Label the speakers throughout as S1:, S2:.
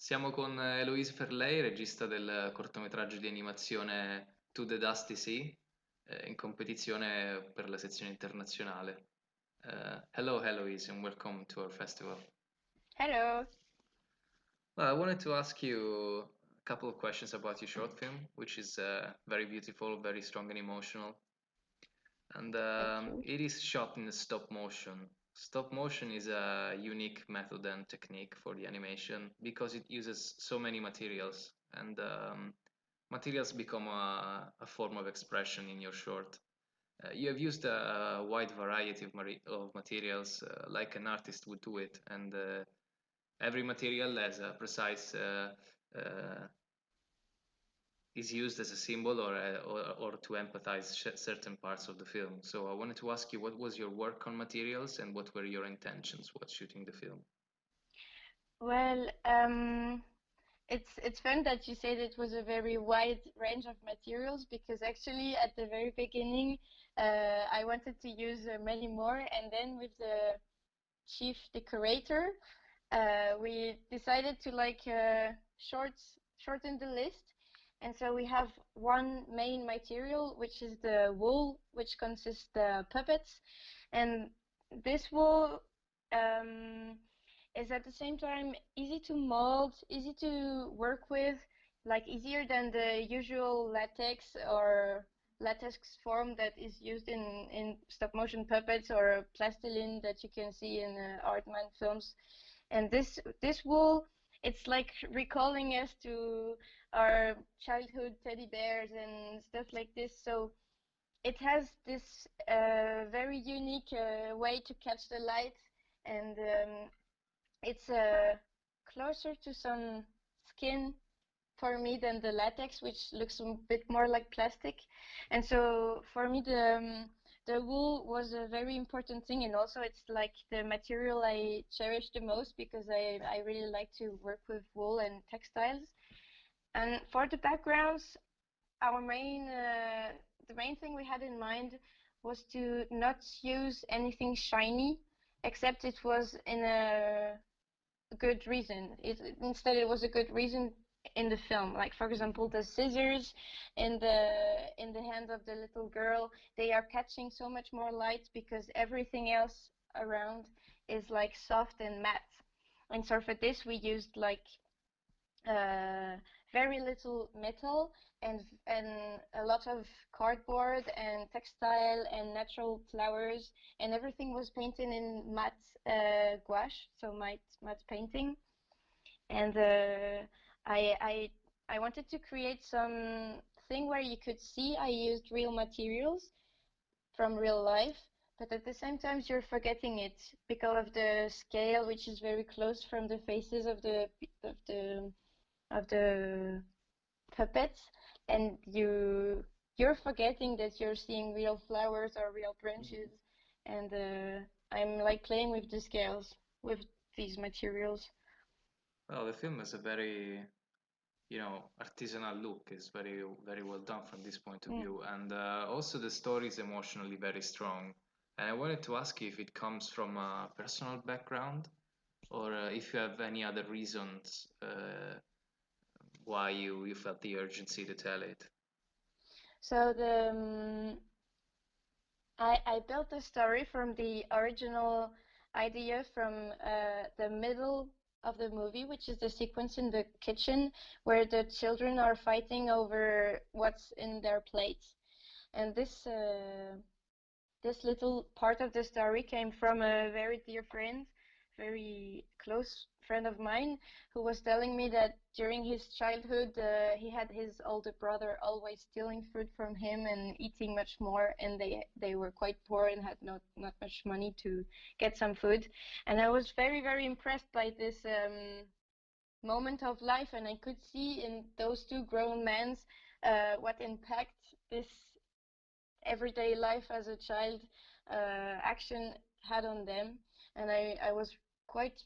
S1: Siamo con Héloïse Ferlay, regista del cortometraggio di animazione To the Dusty Sea, in competizione per la sezione internazionale. Hello, Héloïse, and welcome to our festival.
S2: Hello.
S1: Well, I wanted to ask you a couple of questions about your short film, which is very beautiful, very strong and emotional. And
S2: Thank you.
S1: it is shot in stop motion. Stop motion is a unique method and technique for the animation because it uses so many materials, and materials become a form of expression in your short. You have used a wide variety of materials, like an artist would do it, and every material has a precise uh, is used as a symbol or to empathize certain parts of the film. So I wanted to ask you, what was your work on materials and what were your intentions while shooting the film?
S2: Well, it's fun that you said it was a very wide range of materials because actually at the very beginning, I wanted to use many more, and then with the chief decorator, we decided to shorten the list, and so we have one main material, which is the wool, which consists the puppets, and this wool. Is at the same time easy to mold, easy to work with, like easier than the usual latex or latex form that is used in stop motion puppets or plastilin that you can see in Artman films. And this wool, it's like recalling us to our childhood teddy bears and stuff like this. So it has this very unique way to catch the light, and it's closer to some skin for me than the latex, which looks a bit more like plastic. And so for me, the wool was a very important thing, and also it's like the material I cherish the most because I really like to work with wool and textiles. And for the backgrounds, our the main thing we had in mind was to not use anything shiny, except it was in a good reason. Instead it was a good reason in the film. Like for example, the scissors in the hand of the little girl, they are catching so much more light because everything else around is like soft and matte. And so for this we used like uh, very little metal and a lot of cardboard and textile and natural flowers, and everything was painted in matte gouache, so matte painting. And I I I wanted to create some thing where you could see I used real materials from real life, but at the same time you're forgetting it because of the scale, which is very close from the faces of of the of the puppets, and you're forgetting that you're seeing real flowers or real branches, and I'm like playing with the scales with these materials.
S1: Well, the film has a very, artisanal look. It's very, very well done from this point of
S2: Mm.
S1: view. And also the story is emotionally very strong. And I wanted to ask you if it comes from a personal background or if you have any other reasons why you felt the urgency to tell it.
S2: So I built the story from the original idea from the middle of the movie, which is the sequence in the kitchen where the children are fighting over what's in their plates. And this little part of the story came from a very dear friend, very close friend of mine, who was telling me that during his childhood, he had his older brother always stealing food from him and eating much more, and they were quite poor and had not much money to get some food. And I was very impressed by this moment of life, and I could see in those two grown men what impact this everyday life as a child action had on them, and I was quite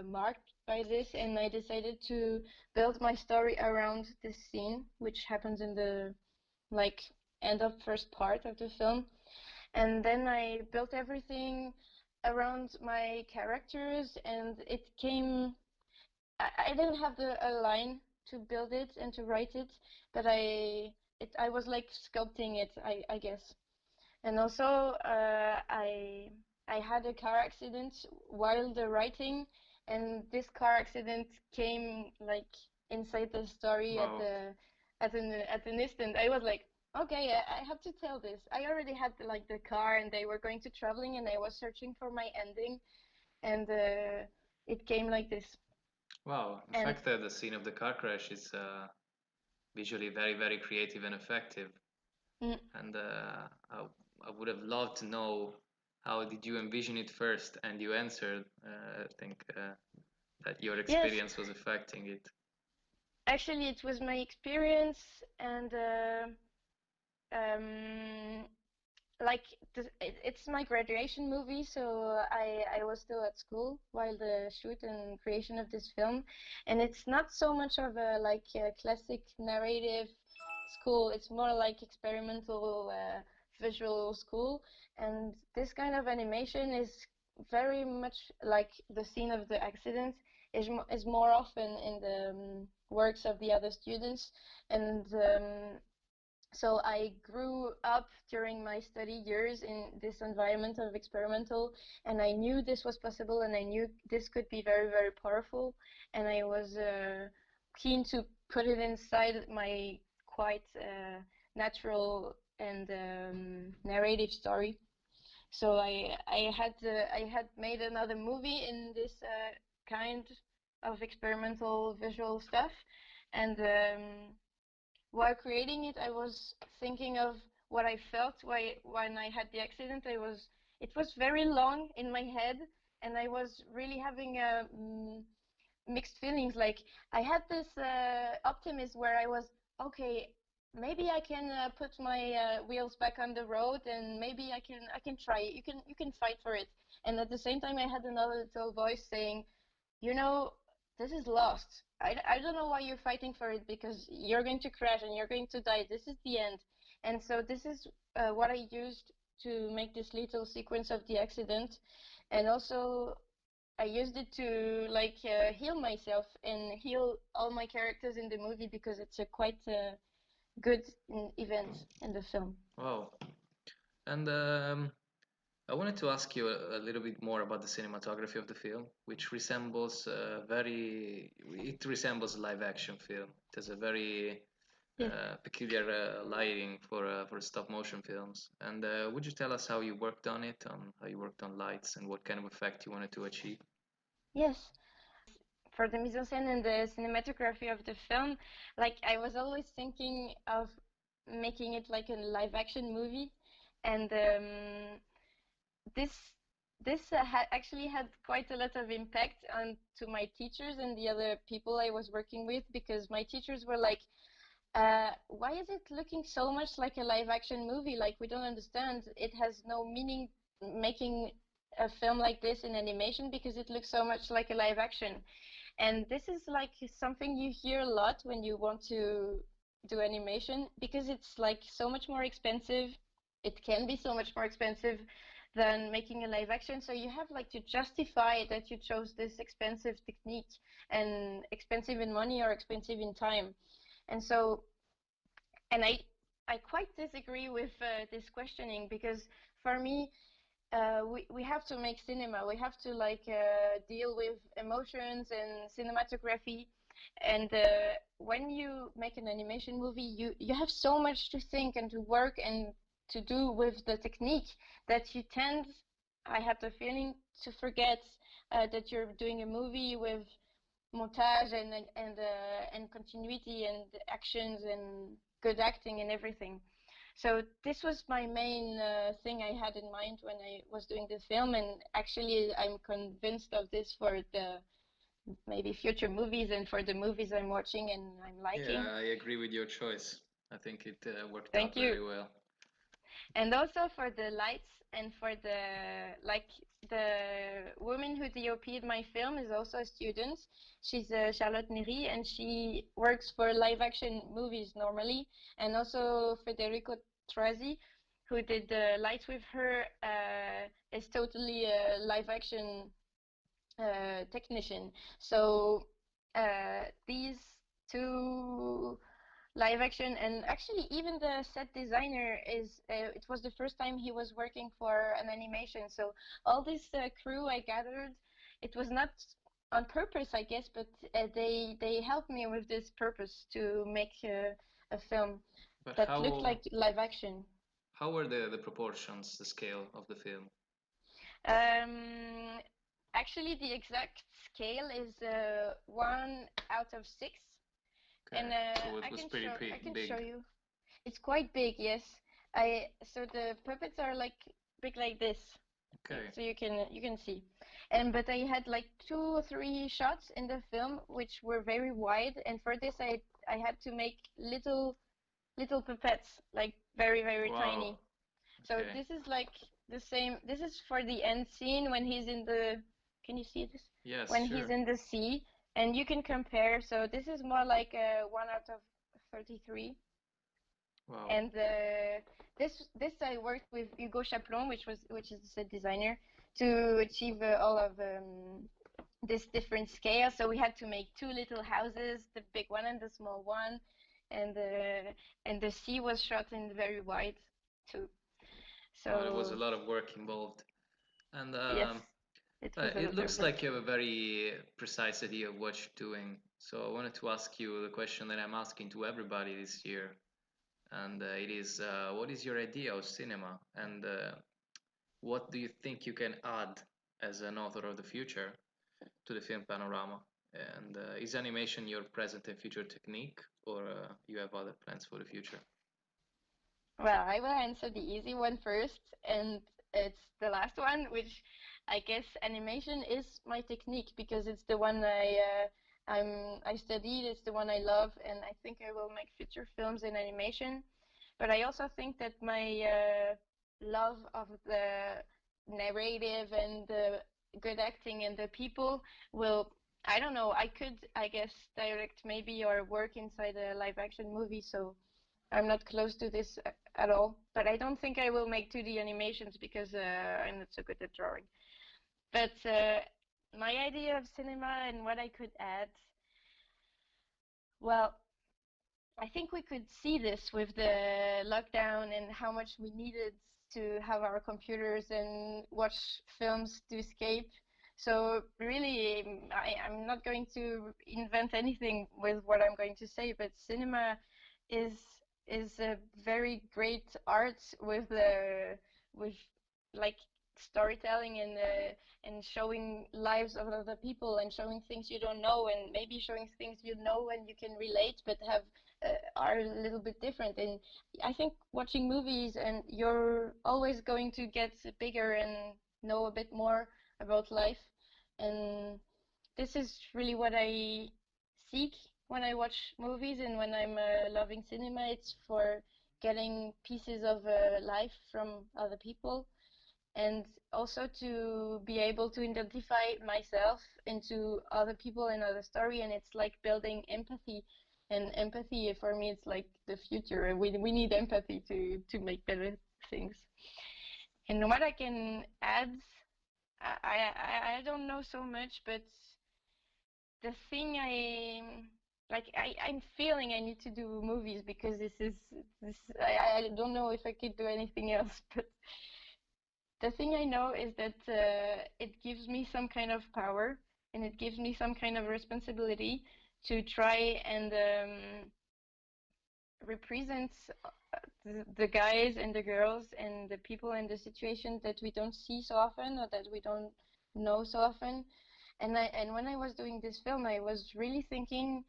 S2: marked by this, and I decided to build my story around this scene, which happens in the like end of first part of the film. And then I built everything around my characters, and it came I didn't have a line to build it and to write it, but I was like sculpting it, I guess. And also, I had a car accident while the writing, and this car accident came like inside the story
S1: Wow.
S2: at an instant. I was like, okay, I have to tell this. I already had like the car, and they were going to traveling, and I was searching for my ending, and it came like this.
S1: Wow. In
S2: And
S1: fact, the scene of the car crash is visually very, very creative and effective.
S2: mm,
S1: And I would have loved to know how did you envision it first, and you answered, I think, that your
S2: yes,
S1: experience was affecting it.
S2: actually, it was my experience, and um, like it's my graduation movie, so I was still at school while the shoot and creation of this film, and it's not so much of a like a classic narrative school. It's more like experimental visual school, and this kind of animation is very much like the scene of the accident is more often in the works of the other students, and so I grew up during my study years in this environment of experimental, and I knew this was possible, and I knew this could be very, very powerful, and I was keen to put it inside my quite natural and narrative story. So I had made another movie in this kind of experimental visual stuff, and while creating it, I was thinking of what I felt when I had the accident. It was very long in my head, and I was really having mixed feelings. Like I had this optimism where I was, okay, maybe I can put my wheels back on the road, and maybe I can try it. You can fight for it. And at the same time, I had another little voice saying, you know, this is lost. I don't know why you're fighting for it, because you're going to crash and you're going to die. This is the end. And so this is what I used to make this little sequence of the accident. And also I used it to like heal myself and heal all my characters in the movie, because it's a quite good event in the film.
S1: Wow. And I wanted to ask you a little bit more about the cinematography of the film, which resembles it resembles a live action film. It has a very
S2: Yes.
S1: peculiar lighting for stop motion films. And would you tell us how you worked on it, on how you worked on lights, and what kind of effect you wanted to achieve?
S2: Yes. For the mise en scène and the cinematography of the film, like I was always thinking of making it like a live action movie, and this actually had quite a lot of impact on to my teachers and the other people I was working with, because my teachers were like, why is it looking so much like a live action movie? Like, we don't understand. It has no meaning making a film like this in animation, because it looks so much like a live action. And this is like something you hear a lot when you want to do animation, because it's like so much more expensive. It can be so much more expensive than making a live action. So you have like to justify that you chose this expensive technique, and expensive in money or expensive in time. And so, and I quite disagree with this questioning, because for me, we have to make cinema. We have to like deal with emotions and cinematography. And when you make an animation movie, you have so much to think and to work and to do with the technique, that you tend, I have the feeling, to forget that you're doing a movie with montage and continuity and actions and good acting and everything. So this was my main thing I had in mind when I was doing the film, and actually I'm convinced of this for the maybe future movies and for the movies I'm watching and I'm liking.
S1: Yeah, I agree with your choice. I think it worked out
S2: Thank you.
S1: very well.
S2: And also for the lights and for the like the woman who DOP'd my film is also a student. She's Charlotte Neri, and she works for live action movies normally. And also Federico Trazi, who did the lights with her, is totally a live action technician. So these two live action, and actually even the set designer is it was the first time he was working for an animation, so all this crew I gathered, it was not on purpose, I guess, but they helped me with this purpose to make a film
S1: But
S2: that looked like live action.
S1: how were the proportions, the scale of the film?
S2: um Actually the exact scale is 1/6.
S1: Okay,
S2: And
S1: so it was pretty
S2: I can
S1: big.
S2: show you. It's quite big, yes. So the puppets are like big like this.
S1: Okay.
S2: So you can see. But I had like 2 or 3 shots in the film which were very wide, and for this I had to make little puppets, like very
S1: Wow.
S2: tiny. So
S1: Okay.
S2: this is like the same. This is for the end scene when he's in the. Can you see this?
S1: Yes,
S2: When
S1: sure.
S2: he's in the sea, and you can compare. So this is more like a 1/33.
S1: Wow.
S2: And this I worked with Hugo Chaplon, which is the set designer, to achieve all of this different scale. So we had to make 2 little houses, the big one and the small one, and the sea was shot in very wide too.
S1: Well, there was a
S2: So
S1: lot of work involved. And
S2: yes, it was a
S1: it
S2: lot of
S1: looks
S2: work.
S1: like you have a very precise idea of what you're doing. So I wanted to ask you the question that I'm asking to everybody this year. And it is, what is your idea of cinema? And what do you think you can add as an author of the future to the film panorama? And is animation your present and future technique, or you have other plans for the future?
S2: Well, I will answer the easy one first, and it's the last one, which I guess animation is my technique because it's the one I studied, it's the one I love, and I think I will make future films in animation. But I also think that my love of the narrative and the good acting and the people will, I don't know, I could, I guess, direct maybe or work inside a live action movie, so I'm not close to this at all, but I don't think I will make 2D animations because I'm not so good at drawing. But my idea of cinema and what I could add, well, I think we could see this with the lockdown and how much we needed to have our computers and watch films to escape. So really, I'm not going to invent anything with what I'm going to say, but cinema is is a very great art with like storytelling and showing lives of other people and showing things you don't know and maybe showing things you know and you can relate but have are a little bit different. And I think watching movies and you're always going to get bigger and know a bit more about life. And this is really what I seek when I watch movies and when I'm loving cinema. It's for getting pieces of life from other people and also to be able to identify myself into other people and other story. And it's like building empathy, and empathy for me it's like the future. We need empathy to make better things. And what I can add, I don't know so much, but the thing I'm feeling I need to do movies because this I don't know if I could do anything else. But the thing I know is that it gives me some kind of power and it gives me some kind of responsibility to try and represent the guys and the girls and the people and the situations that we don't see so often or that we don't know so often. And when I was doing this film, I was really thinking,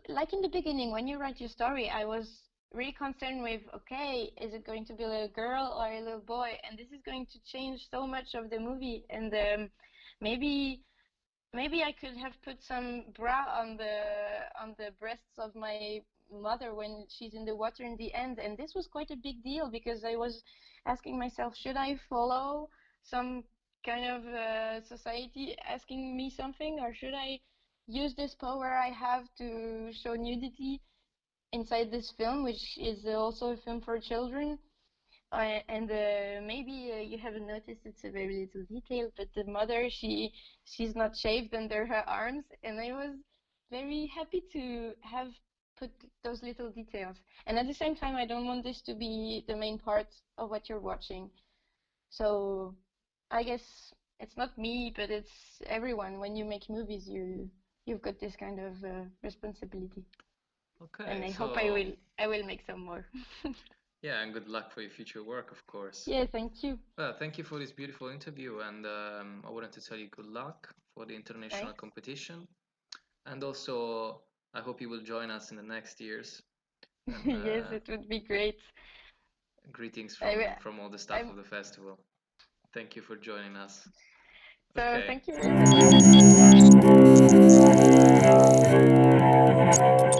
S2: like in the beginning, when you write your story, I was really concerned with, okay, is it going to be a little girl or a little boy? And this is going to change so much of the movie. And maybe maybe I could have put some bra on the breasts of my mother when she's in the water in the end. And this was quite a big deal because I was asking myself, should I follow some kind of society asking me something, or should I use this power I have to show nudity inside this film, which is also a film for children? And maybe you haven't noticed, it's a very little detail, but the mother, she's not shaved under her arms, and very happy to have put those little details. And at the same time, I don't want this to be the main part of what you're watching. So I guess it's not me, but it's everyone. When you make movies, you've got this kind of responsibility.
S1: Okay,
S2: And I hope
S1: so
S2: I will make some more.
S1: yeah, and good luck for your future work, of course.
S2: Yeah, thank you.
S1: Well, thank you for this beautiful interview, and I wanted to tell you good luck for the international
S2: Thanks.
S1: competition, and also I hope you will join us in the next years. And
S2: Yes, it would be great.
S1: greetings
S2: I,
S1: from all the staff
S2: I'm
S1: of the festival. Thank you for joining us.
S2: so
S1: Okay.
S2: thank you very much.